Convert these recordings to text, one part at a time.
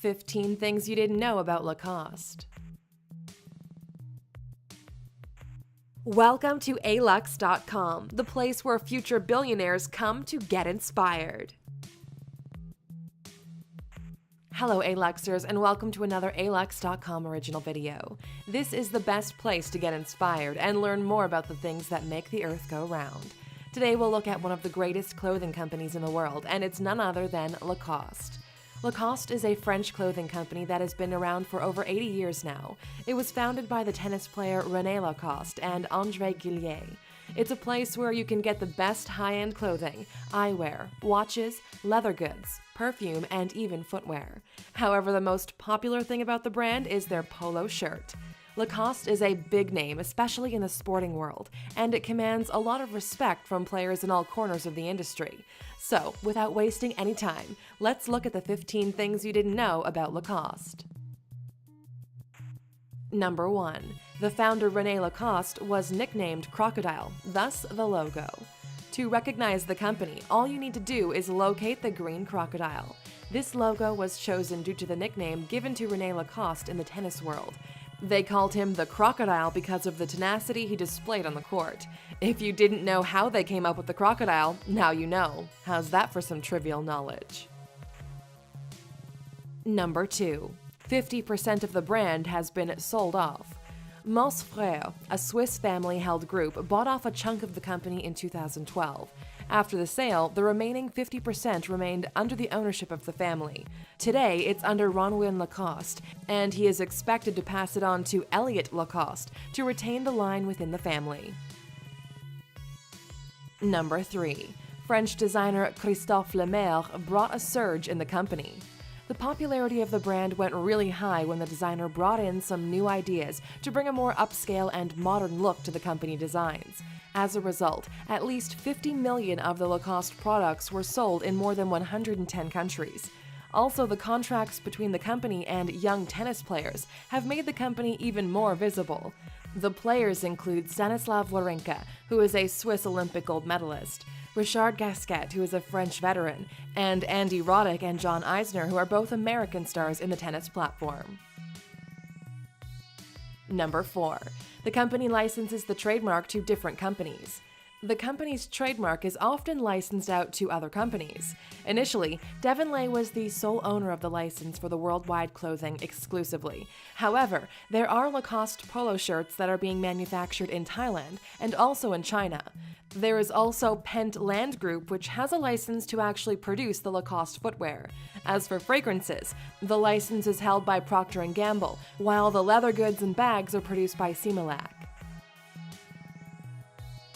15 things you didn't know about Lacoste. Welcome to ALUX.com, the place where future billionaires come to get inspired. Hello ALUXers, and welcome to another ALUX.com original video. This is the best place to get inspired and learn more about the things that make the earth go round. Today we'll look at one of the greatest clothing companies in the world, and it's none other than Lacoste. Lacoste is a French clothing company that has been around for over 80 years now. It was founded by the tennis player René Lacoste and André Gillier. It's a place where you can get the best high-end clothing, eyewear, watches, leather goods, perfume, and even footwear. However, the most popular thing about the brand is their polo shirt. Lacoste is a big name, especially in the sporting world, and it commands a lot of respect from players in all corners of the industry. So, without wasting any time, let's look at the 15 things you didn't know about Lacoste. Number 1. The founder René Lacoste was nicknamed Crocodile, thus the logo. To recognize the company, all you need to do is locate the green crocodile. This logo was chosen due to the nickname given to René Lacoste in the tennis world. They called him the Crocodile because of the tenacity he displayed on the court. If you didn't know how they came up with the crocodile, now you know. How's that for some trivial knowledge? Number 2. 50% of the brand has been sold off. Moss Frères, a Swiss family-held group, bought off a chunk of the company in 2012. After the sale, the remaining 50% remained under the ownership of the family. Today, it's under Ronwin Lacoste, and he is expected to pass it on to Elliot Lacoste to retain the line within the family. Number 3. French designer Christophe Lemaire brought a surge in the company. The popularity of the brand went really high when the designer brought in some new ideas to bring a more upscale and modern look to the company designs. As a result, at least 50 million of the Lacoste products were sold in more than 110 countries. Also, the contracts between the company and young tennis players have made the company even more visible. The players include Stanislav Wawrinka, who is a Swiss Olympic gold medalist, Richard Gasquet, who is a French veteran, and Andy Roddick and John Isner, who are both American stars in the tennis platform. Number 4. The company licenses the trademark to different companies. The company's trademark is often licensed out to other companies. Initially, Devon Lay was the sole owner of the license for the worldwide clothing exclusively. However, there are Lacoste polo shirts that are being manufactured in Thailand and also in China. There is also Pent Land Group, which has a license to actually produce the Lacoste footwear. As for fragrances, the license is held by Procter & Gamble, while the leather goods and bags are produced by Similac.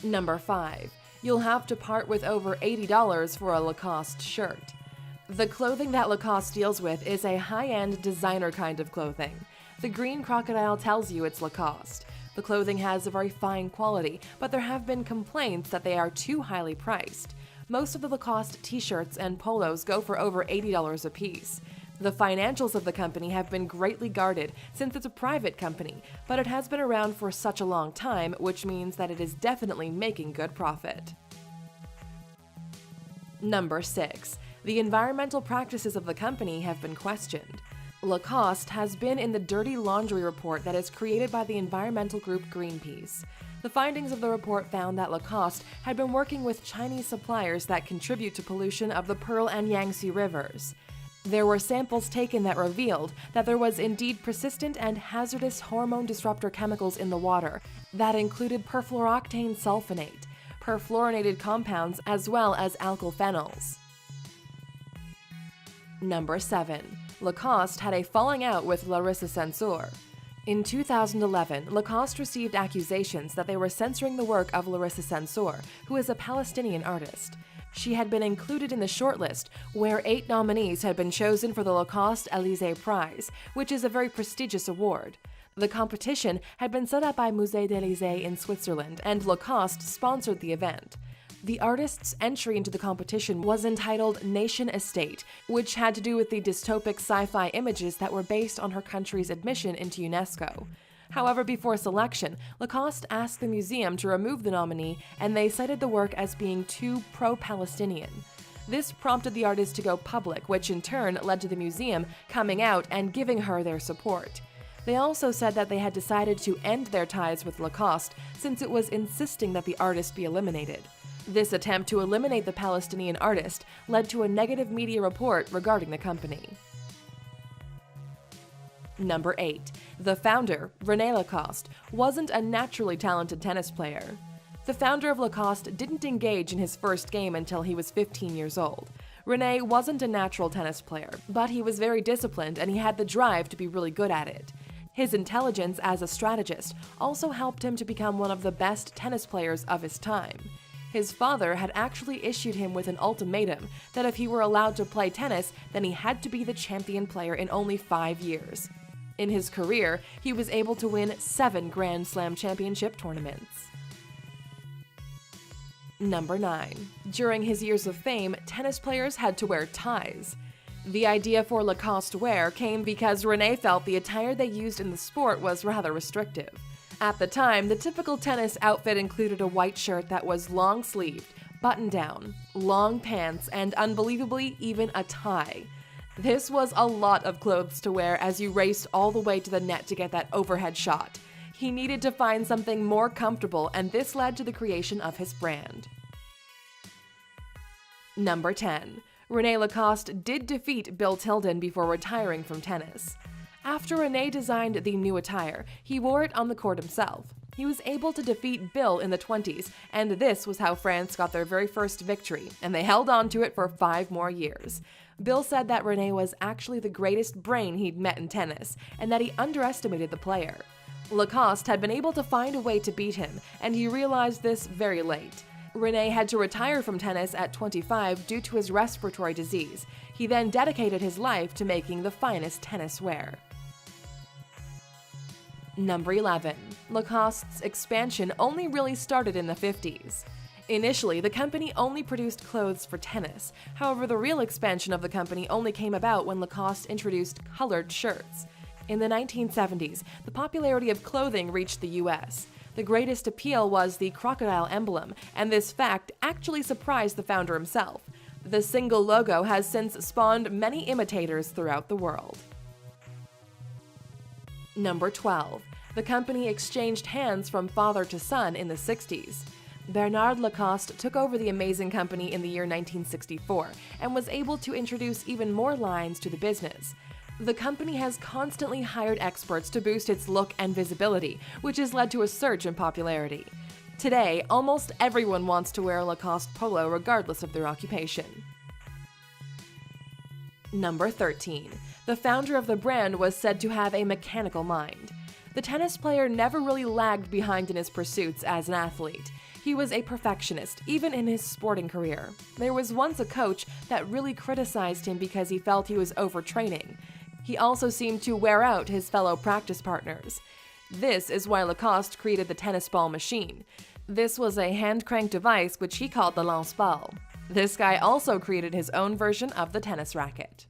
Number 5. You'll have to part with over $80 for a Lacoste shirt. The clothing that Lacoste deals with is a high-end designer kind of clothing. The green crocodile tells you it's Lacoste. The clothing has a very fine quality, but there have been complaints that they are too highly priced. Most of the Lacoste t-shirts and polos go for over $80 a piece. The financials of the company have been greatly guarded since it's a private company, but it has been around for such a long time, which means that it is definitely making good profit. Number 6. The environmental practices of the company have been questioned. Lacoste has been in the dirty laundry report that is created by the environmental group Greenpeace. The findings of the report found that Lacoste had been working with Chinese suppliers that contribute to pollution of the Pearl and Yangtze rivers. There were samples taken that revealed that there was indeed persistent and hazardous hormone disruptor chemicals in the water that included perfluorooctane sulfonate, perfluorinated compounds, as well as alkyl phenols. Number 7. Lacoste had a falling out with Larissa Censeur. In 2011, Lacoste received accusations that they were censoring the work of Larissa Censeur, who is a Palestinian artist. She had been included in the shortlist, where 8 nominees had been chosen for the Lacoste Élysée Prize, which is a very prestigious award. The competition had been set up by Musée d'Élysée in Switzerland, and Lacoste sponsored the event. The artist's entry into the competition was entitled Nation Estate, which had to do with the dystopic sci-fi images that were based on her country's admission into UNESCO. However, before selection, Lacoste asked the museum to remove the nominee, and they cited the work as being too pro-Palestinian. This prompted the artist to go public, which in turn led to the museum coming out and giving her their support. They also said that they had decided to end their ties with Lacoste since it was insisting that the artist be eliminated. This attempt to eliminate the Palestinian artist led to a negative media report regarding the company. Number 8. The founder, René Lacoste, wasn't a naturally talented tennis player. The founder of Lacoste didn't engage in his first game until he was 15 years old. René wasn't a natural tennis player, but he was very disciplined and he had the drive to be really good at it. His intelligence as a strategist also helped him to become one of the best tennis players of his time. His father had actually issued him with an ultimatum that if he were allowed to play tennis, then he had to be the champion player in only 5 years. In his career, he was able to win 7 Grand Slam championship tournaments. Number 9. During his years of fame, tennis players had to wear ties. The idea for Lacoste wear came because René felt the attire they used in the sport was rather restrictive. At the time, the typical tennis outfit included a white shirt that was long-sleeved, button-down, long pants, and unbelievably, even a tie. This was a lot of clothes to wear as you raced all the way to the net to get that overhead shot. He needed to find something more comfortable, and this led to the creation of his brand. Number 10. René Lacoste did defeat Bill Tilden before retiring from tennis. After René designed the new attire, he wore it on the court himself. He was able to defeat Bill in the 20s, and this was how France got their very first victory, and they held on to it for 5 more years. Bill said that René was actually the greatest brain he'd met in tennis, and that he underestimated the player. Lacoste had been able to find a way to beat him, and he realized this very late. René had to retire from tennis at 25 due to his respiratory disease. He then dedicated his life to making the finest tennis wear. Number 11. Lacoste's expansion only really started in the 50s. Initially, the company only produced clothes for tennis. However, the real expansion of the company only came about when Lacoste introduced colored shirts. In the 1970s, the popularity of clothing reached the US. The greatest appeal was the crocodile emblem, and this fact actually surprised the founder himself. The single logo has since spawned many imitators throughout the world. Number 12. The company exchanged hands from father to son in the 60s. Bernard Lacoste took over the amazing company in the year 1964 and was able to introduce even more lines to the business. The company has constantly hired experts to boost its look and visibility, which has led to a surge in popularity. Today, almost everyone wants to wear a Lacoste polo regardless of their occupation. Number 13. The founder of the brand was said to have a mechanical mind. The tennis player never really lagged behind in his pursuits as an athlete. He was a perfectionist, even in his sporting career. There was once a coach that really criticized him because he felt he was overtraining. He also seemed to wear out his fellow practice partners. This is why Lacoste created the tennis ball machine. This was a hand-cranked device which he called the lance-ball. This guy also created his own version of the tennis racket.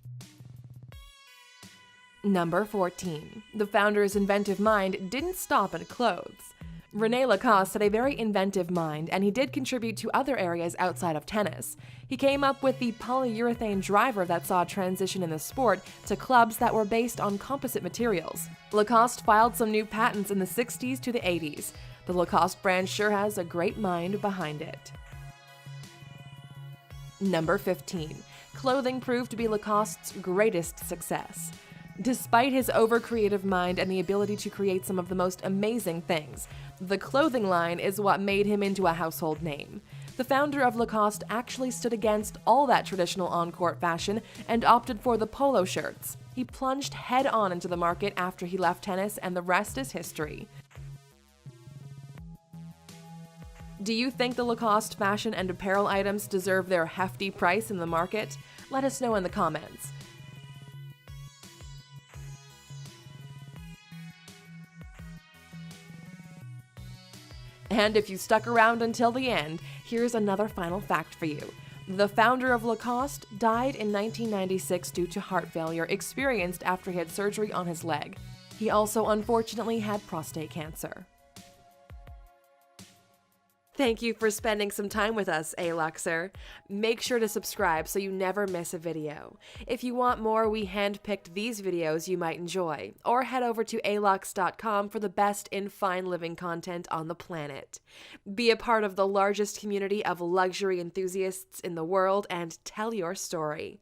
Number 14. The founder's inventive mind didn't stop at clothes. René Lacoste had a very inventive mind, and he did contribute to other areas outside of tennis. He came up with the polyurethane driver that saw a transition in the sport to clubs that were based on composite materials. Lacoste filed some new patents in the 60s to the 80s. The Lacoste brand sure has a great mind behind it. Number 15. Clothing proved to be Lacoste's greatest success. Despite his over-creative mind and the ability to create some of the most amazing things, the clothing line is what made him into a household name. The founder of Lacoste actually stood against all that traditional on-court fashion and opted for the polo shirts. He plunged head-on into the market after he left tennis, and the rest is history. Do you think the Lacoste fashion and apparel items deserve their hefty price in the market? Let us know in the comments. And if you stuck around until the end, here's another final fact for you. The founder of Lacoste died in 1996 due to heart failure experienced after he had surgery on his leg. He also unfortunately had prostate cancer. Thank you for spending some time with us, A-Luxer. Make sure to subscribe so you never miss a video. If you want more, we handpicked these videos you might enjoy, or head over to alux.com for the best in fine living content on the planet. Be a part of the largest community of luxury enthusiasts in the world and tell your story.